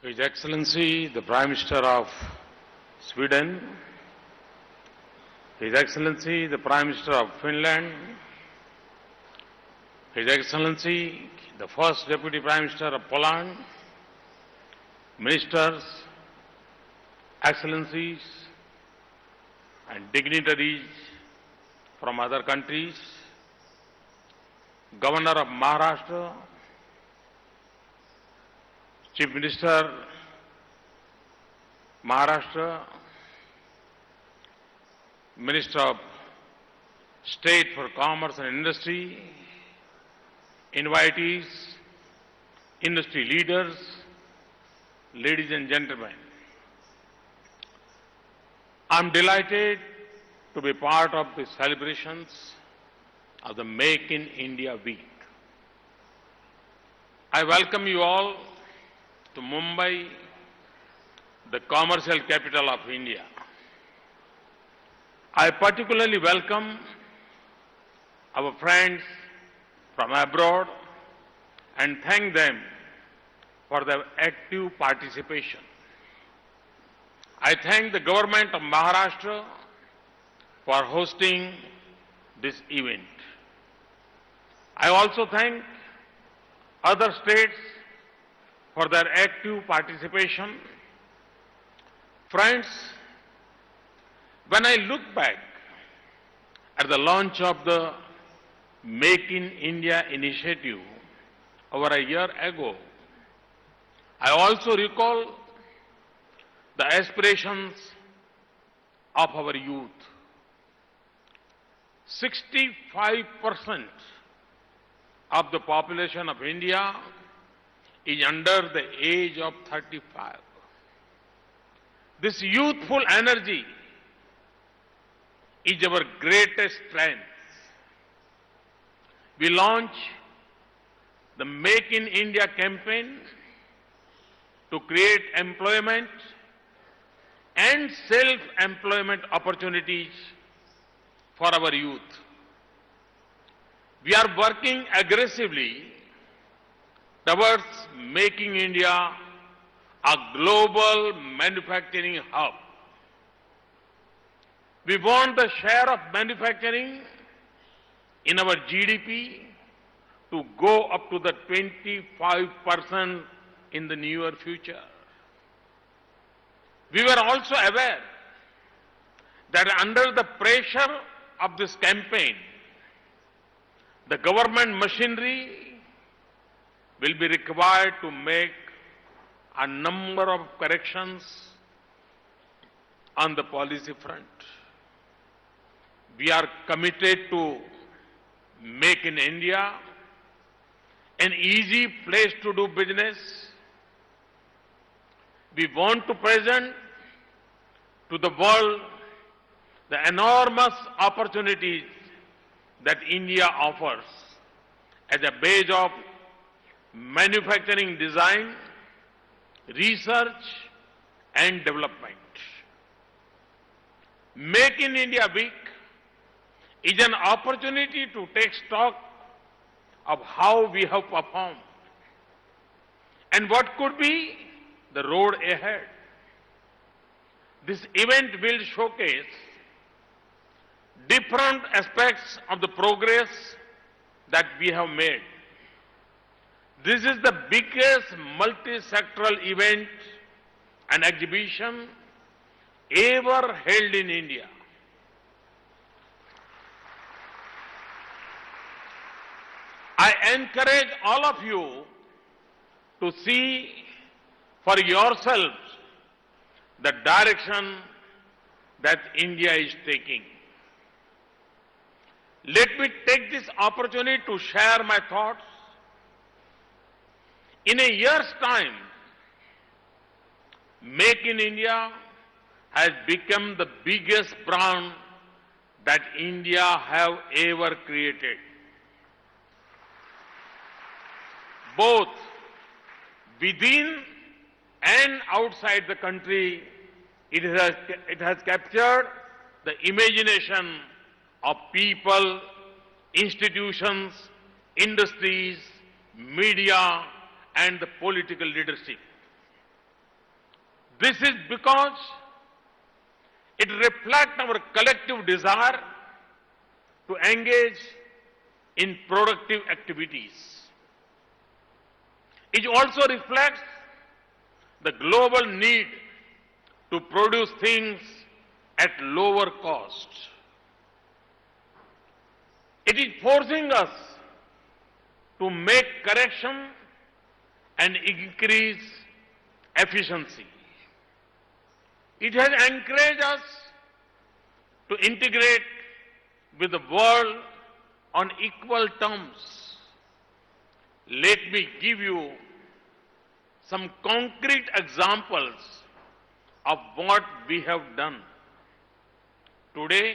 His Excellency, the Prime Minister of Sweden, His Excellency, the Prime Minister of Finland, His Excellency, the First Deputy Prime Minister of Poland, Ministers, Excellencies, and dignitaries from other countries, Governor of Maharashtra, Chief Minister, Maharashtra, Minister of State for Commerce and Industry, invitees, industry leaders, ladies and gentlemen. I'm delighted to be part of the celebrations of the Make in India Week. I welcome you all to Mumbai, the commercial capital of India. I particularly welcome our friends from abroad and thank them for their active participation. I thank the government of Maharashtra for hosting this event. I also thank other states for their active participation. Friends, when I look back at the launch of the Make in India initiative over a year ago, I also recall the aspirations of our youth. 65% of the population of India is under the age of 35. This youthful energy is our greatest strength. We launched the Make in India campaign to create employment and self-employment opportunities for our youth. We are working aggressively towards making India a global manufacturing hub. We want the share of manufacturing in our GDP to go up to the 25% in the near future. We were also aware that under the pressure of this campaign, the government machinery will be required to make a number of corrections on the policy front. We are committed to make in India an easy place to do business. We want to present to the world the enormous opportunities that India offers as a base of manufacturing design, research and development. Make in India Week is an opportunity to take stock of how we have performed and what could be the road ahead. This event will showcase different aspects of the progress that we have made. This is the biggest multi-sectoral event and exhibition ever held in India. I encourage all of you to see for yourselves the direction that India is taking. Let me take this opportunity to share my thoughts. In a year's time, Make in India has become the biggest brand that India have ever created. Both within and outside the country, it has captured the imagination of people, institutions, industries, media, and the political leadership. This is because it reflects our collective desire to engage in productive activities. It also reflects the global need to produce things at lower cost. It is forcing us to make correction and increase efficiency. It has encouraged us to integrate with the world on equal terms. Let me give you some concrete examples of what we have done. Today,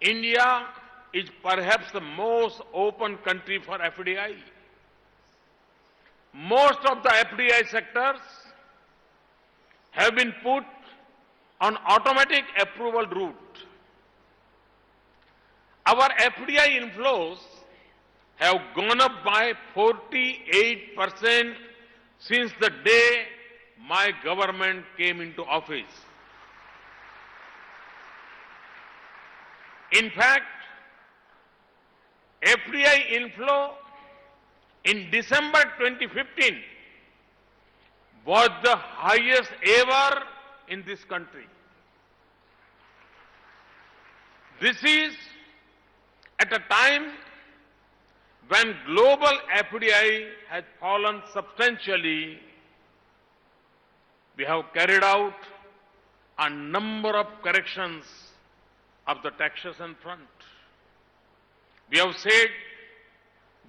India is perhaps the most open country for FDI. Most of the FDI sectors have been put on automatic approval route. Our FDI inflows have gone up by 48% since the day my government came into office. In fact, FDI inflow in December 2015 was the highest ever in this country. This is at a time when global FDI has fallen substantially. We have carried out a number of corrections of the taxation front. We have said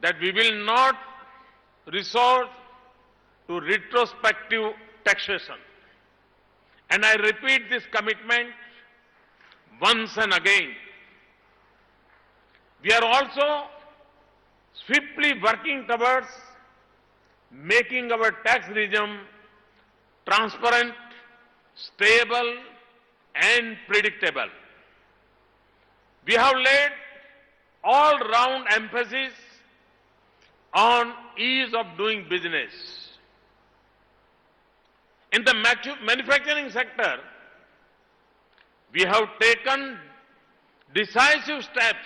that we will not resort to retrospective taxation. And I repeat this commitment once and again. We are also swiftly working towards making our tax regime transparent, stable, and predictable. We have laid all-round emphasis on ease of doing business. In the manufacturing sector, we have taken decisive steps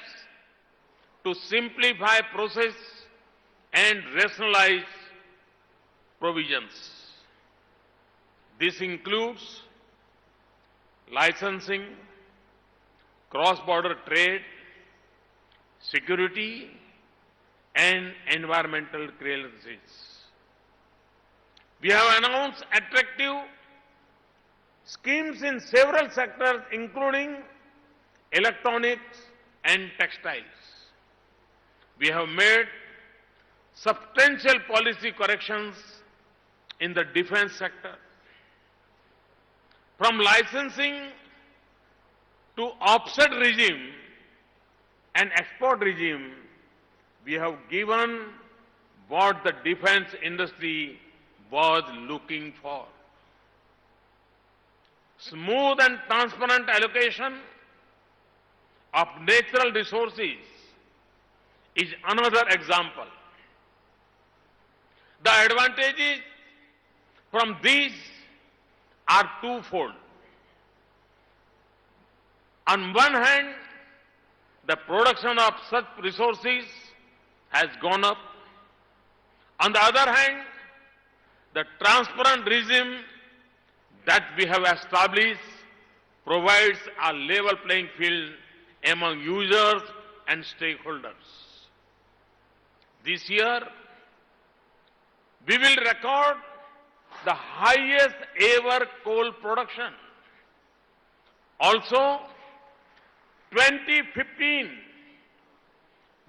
to simplify process and rationalize provisions. This includes licensing, cross-border trade, security, and environmental clearances. We have announced attractive schemes in several sectors, including electronics and textiles. We have made substantial policy corrections in the defense sector. From licensing to offset regime and export regime, we have given what the defense industry was looking for. Smooth and transparent allocation of natural resources is another example. The advantages from these are twofold. On one hand, the production of such resources has gone up. On the other hand, the transparent regime that we have established provides a level playing field among users and stakeholders. This year, we will record the highest ever coal production. Also, 2015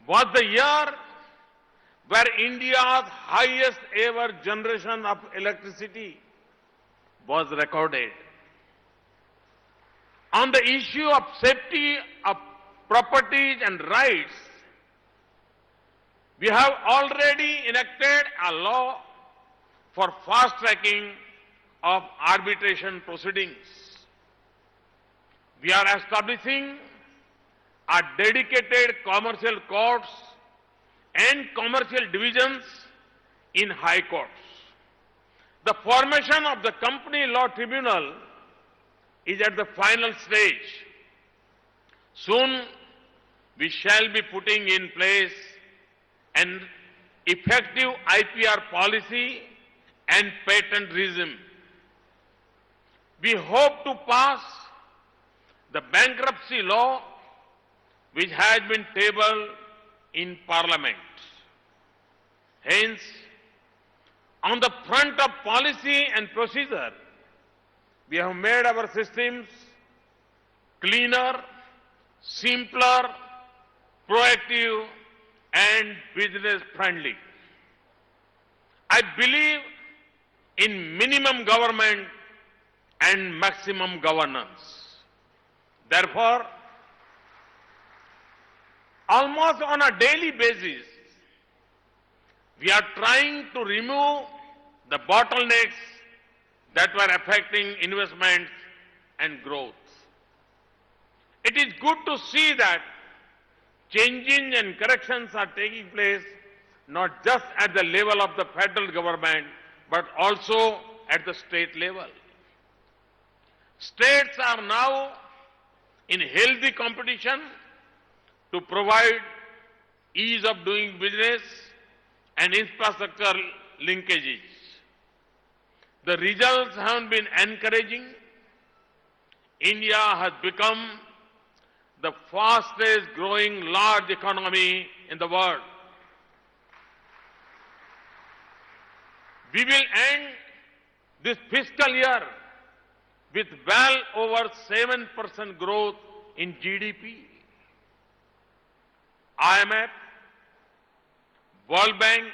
was the year where India's highest ever generation of electricity was recorded. On the issue of safety of properties and rights, we have already enacted a law for fast-tracking of arbitration proceedings. We are establishing a dedicated commercial courts and commercial divisions in high courts. The formation of the Company Law Tribunal is at the final stage. Soon, we shall be putting in place an effective IPR policy and patent regime. We hope to pass the bankruptcy law which has been tabled in Parliament. Hence, on the front of policy and procedure, we have made our systems cleaner, simpler, proactive, and business-friendly. I believe in minimum government and maximum governance. Therefore, almost on a daily basis, we are trying to remove the bottlenecks that were affecting investments and growth. It is good to see that changes and corrections are taking place not just at the level of the federal government, but also at the state level. States are now in healthy competition to provide ease of doing business and infrastructure linkages. The results have been encouraging. India has become the fastest growing large economy in the world. We will end this fiscal year with well over 7% growth in GDP. IMF, World Bank,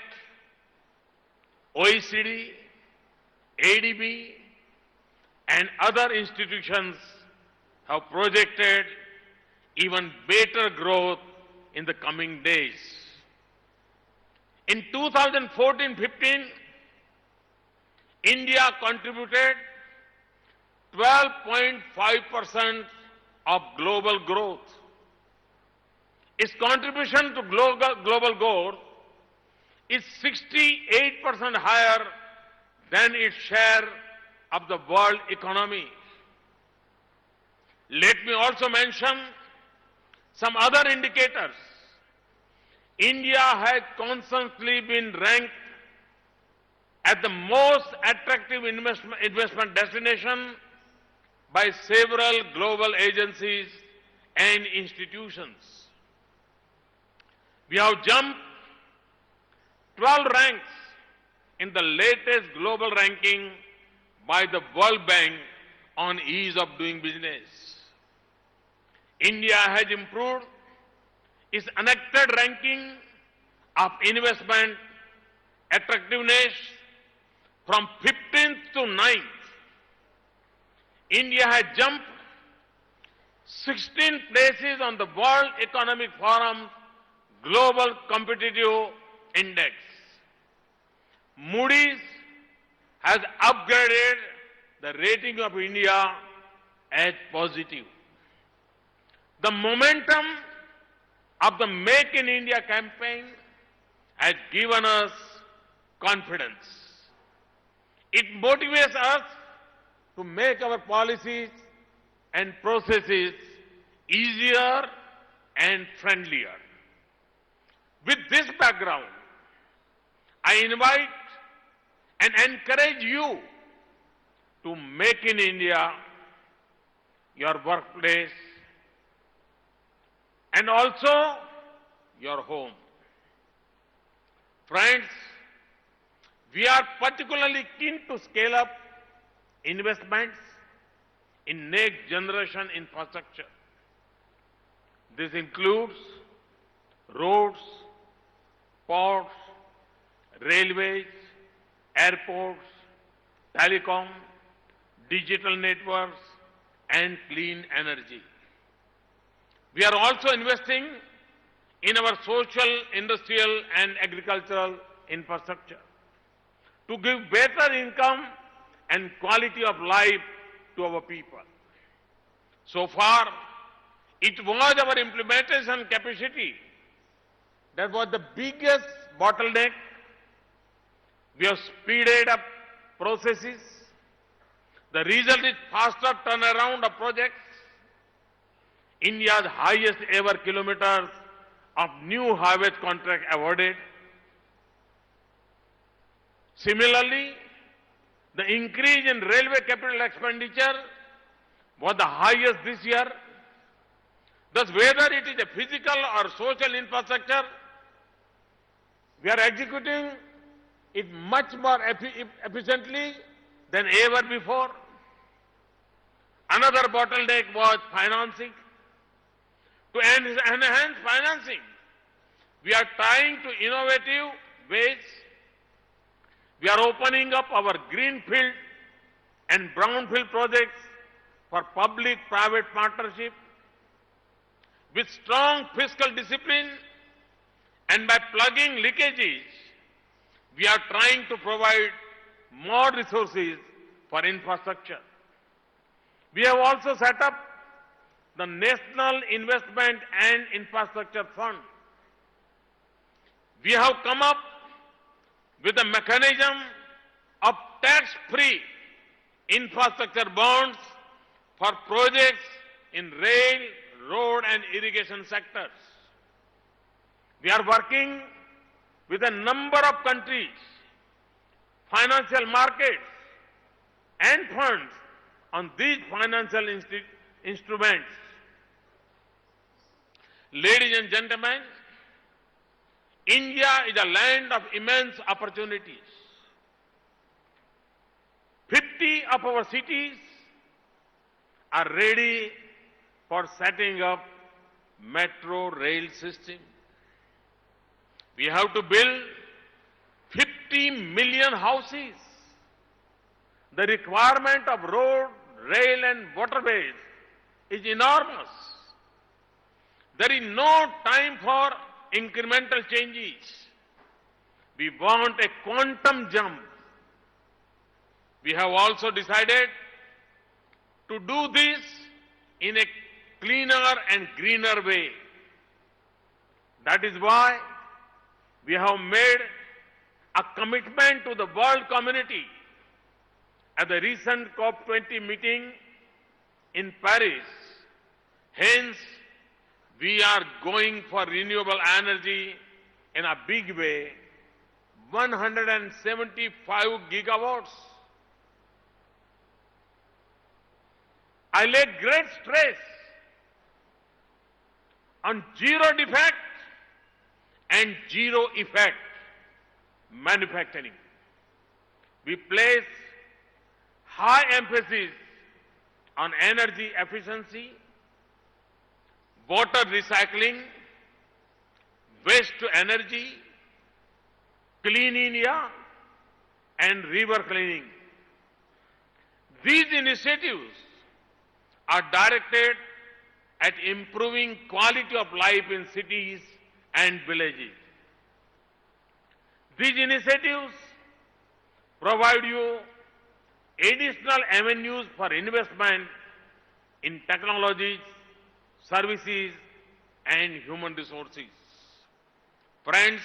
OECD, ADB, and other institutions have projected even better growth in the coming days. In 2014-15, India contributed 12.5% of global growth. Its contribution to global growth is 68% higher than its share of the world economy. Let me also mention some other indicators. India has constantly been ranked as the most attractive investment destination by several global agencies and institutions. We have jumped 12 ranks in the latest global ranking by the World Bank on ease of doing business. India has improved its unaided ranking of investment attractiveness from 15th to 9th. India has jumped 16 places on the World Economic Forum Global Competitive Index. Moody's has upgraded the rating of India as positive. The momentum of the Make in India campaign has given us confidence. It motivates us to make our policies and processes easier and friendlier. With this background, I invite and encourage you to make in India your workplace and also your home. Friends, we are particularly keen to scale up investments in next generation infrastructure. This includes roads, ports, railways, airports, telecom, digital networks, and clean energy. We are also investing in our social, industrial, and agricultural infrastructure to give better income and quality of life to our people. So far, it was our implementation capacity that was the biggest bottleneck. We have speeded up processes. The result is faster turnaround of projects, India's highest ever kilometers of new highways contract awarded. Similarly, the increase in railway capital expenditure was the highest this year. Thus, whether it is a physical or social infrastructure, we are executing it much more efficiently than ever before. Another bottleneck was financing. To enhance financing, we are trying to innovative ways. We are opening up our greenfield and brownfield projects for public-private partnership. With strong fiscal discipline and by plugging leakages, we are trying to provide more resources for infrastructure. We have also set up the National Investment and Infrastructure Fund. We have come up with a mechanism of tax-free infrastructure bonds for projects in rail, road and irrigation sectors. We are working with a number of countries, financial markets and funds on these financial instruments. Ladies and gentlemen, India is a land of immense opportunities. 50 of our cities are ready for setting up metro rail system. We have to build 50 million houses. The requirement of road, rail and waterways is enormous. There is no time for incremental changes. We want a quantum jump. We have also decided to do this in a cleaner and greener way. That is why we have made a commitment to the world community at the recent COP20 meeting in Paris. Hence, we are going for renewable energy in a big way, 175 gigawatts. I lay great stress on zero defect and zero effect manufacturing. We place high emphasis on energy efficiency, water recycling, waste to energy, clean India, and river cleaning. These initiatives are directed at improving quality of life in cities and villages. These initiatives provide you additional avenues for investment in technologies, services, and human resources. Friends,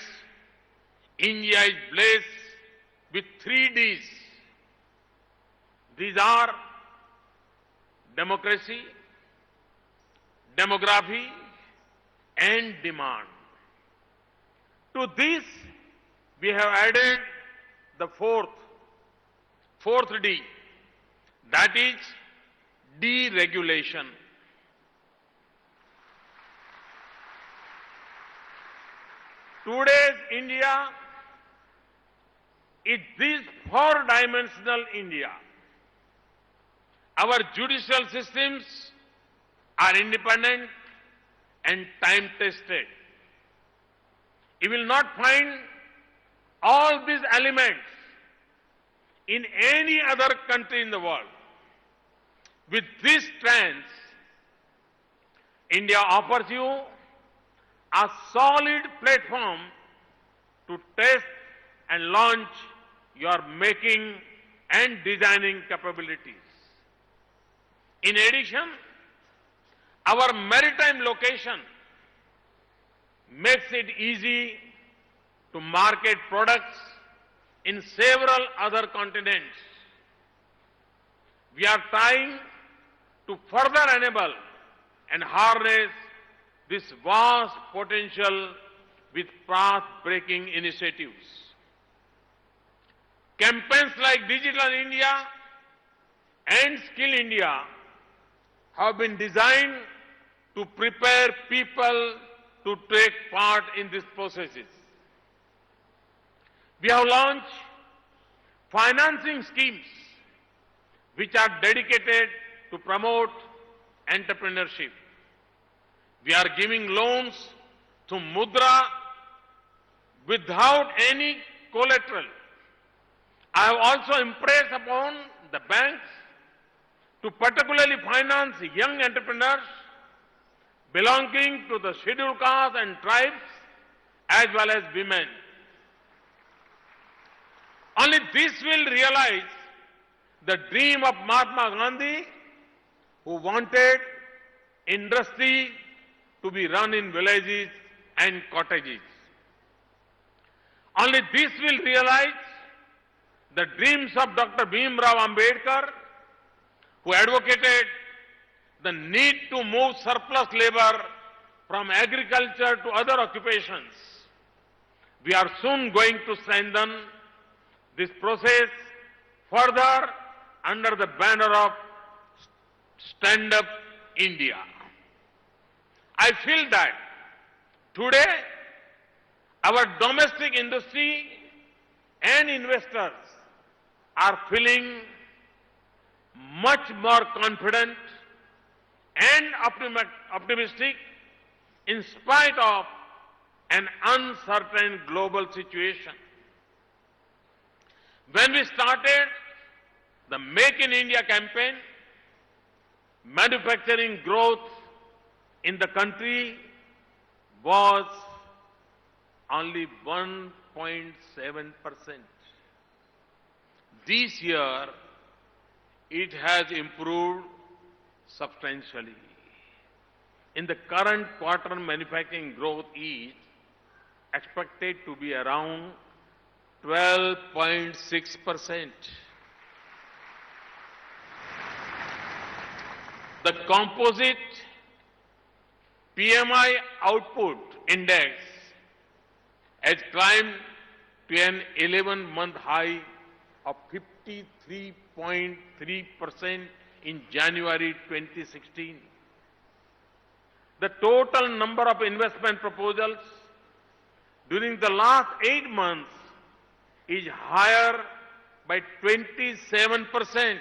India is blessed with 3 Ds. These are democracy, demography, and demand. To this, we have added the fourth D, that is deregulation. Today's India is this 4-dimensional India. Our judicial systems are independent and time-tested. You will not find all these elements in any other country in the world. With these strengths, India offers you a solid platform to test and launch your making and designing capabilities. In addition, our maritime location makes it easy to market products in several other continents. We are trying to further enable and harness this vast potential with path-breaking initiatives. Campaigns like Digital India and Skill India have been designed to prepare people to take part in these processes. We have launched financing schemes which are dedicated to promote entrepreneurship. We are giving loans to Mudra without any collateral. I have also impressed upon the banks to particularly finance young entrepreneurs belonging to the scheduled castes and tribes as well as women. Only this will realize the dream of Mahatma Gandhi, who wanted industry to be run in villages and cottages. Only this will realize the dreams of Dr. Bhimrao Ambedkar, who advocated the need to move surplus labor from agriculture to other occupations. We are soon going to strengthen this process further under the banner of Stand Up India. I feel that today our domestic industry and investors are feeling much more confident and optimistic in spite of an uncertain global situation. When we started the Make in India campaign, manufacturing growth in the country was only 1.7%. This year, it has improved substantially. In the current quarter, manufacturing growth is expected to be around 12.6%. The composite PMI output index has climbed to an 11-month high of 53.3% in January 2016. The total number of investment proposals during the last 8 months is higher by 27%.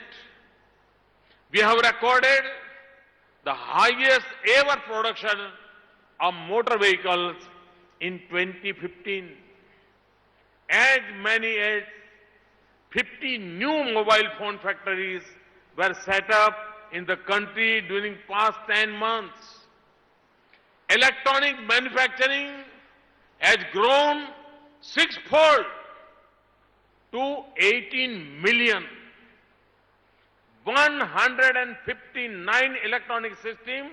We have recorded the highest ever production of motor vehicles in 2015. As many as 50 new mobile phone factories were set up in the country during past 10 months. Electronic manufacturing has grown sixfold to 18 million. 159 electronic system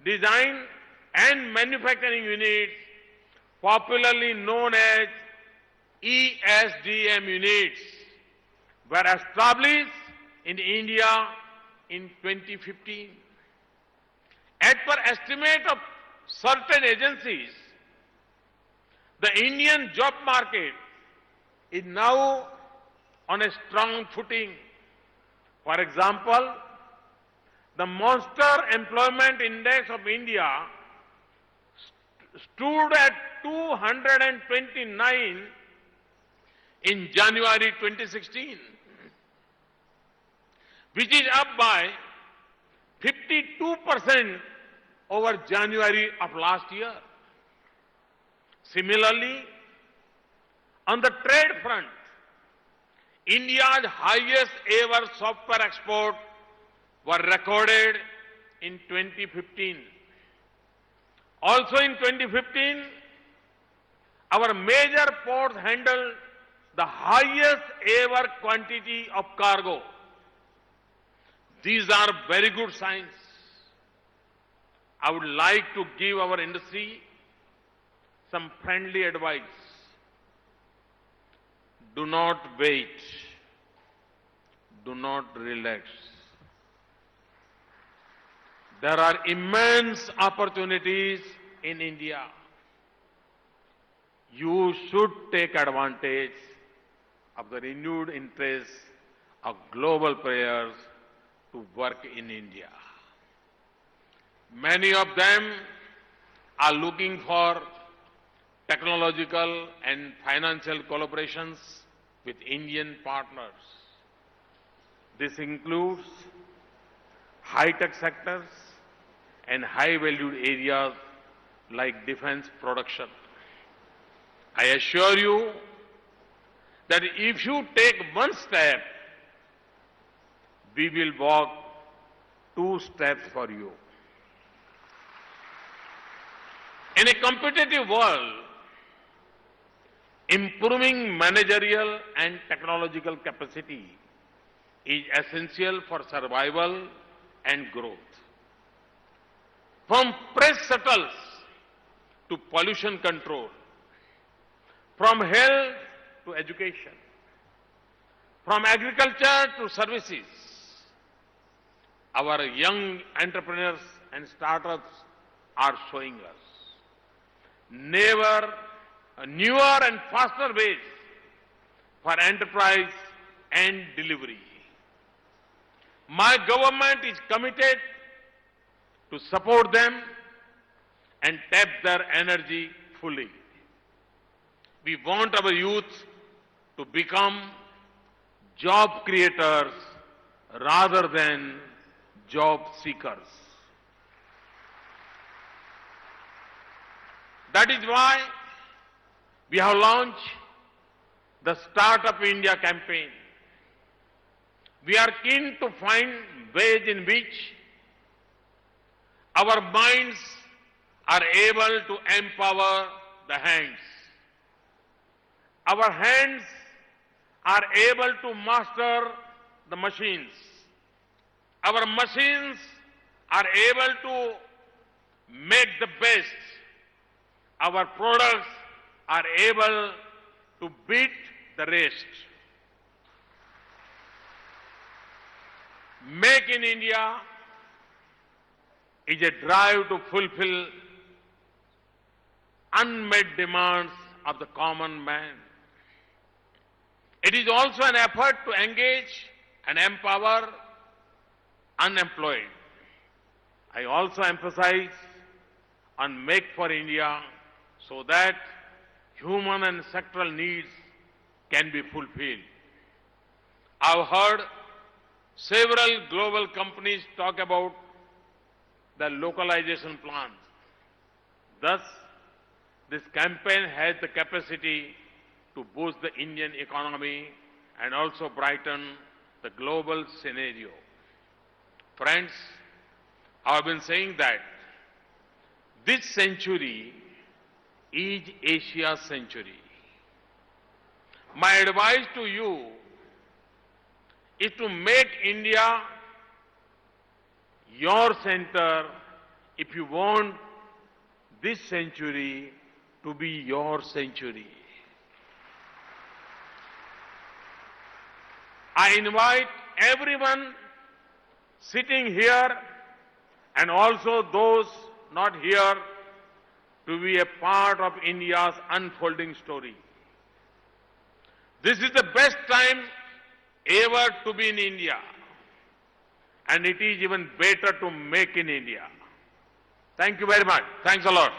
design and manufacturing units, popularly known as ESDM units, were established in India in 2015. As per estimate of certain agencies, the Indian job market is now on a strong footing. For example, the Monster Employment Index of India stood at 229 in January 2016, which is up by 52% over January of last year. Similarly, on the trade front, India's highest ever software export were recorded in 2015. Also in 2015, our major ports handled the highest ever quantity of cargo. These are very good signs. I would like to give our industry some friendly advice. Do not wait. Do not relax. There are immense opportunities in India. You should take advantage of the renewed interest of global players to work in India. Many of them are looking for technological and financial collaborations with Indian partners. This includes high-tech sectors and high-valued areas like defense production. I assure you that if you take one step, we will walk two steps for you. In a competitive world, improving managerial and technological capacity is essential for survival and growth. From press shuttles to pollution control, from health to education, from agriculture to services, our young entrepreneurs and startups are showing us newer and faster ways for enterprise and delivery. My government is committed to support them and tap their energy fully. We want our youth to become job creators rather than job seekers. That is why we have launched the Startup India campaign. We are keen to find ways in which our minds are able to empower the hands. Our hands are able to master the machines. Our machines are able to make the best. Our products are able to beat the rest. Make in India is a drive to fulfill unmet demands of the common man. It is also an effort to engage and empower unemployed. I also emphasize on Make for India so that human and sectoral needs can be fulfilled. I've heard several global companies talk about the localization plans. Thus, this campaign has the capacity to boost the Indian economy and also brighten the global scenario. Friends, I've been saying that this century is Asia's century. My advice to you is to make India your center if you want this century to be your century. I invite everyone sitting here and also those not here to be a part of India's unfolding story. This is the best time ever to be in India, and it is even better to make in India. Thank you very much. Thanks a lot.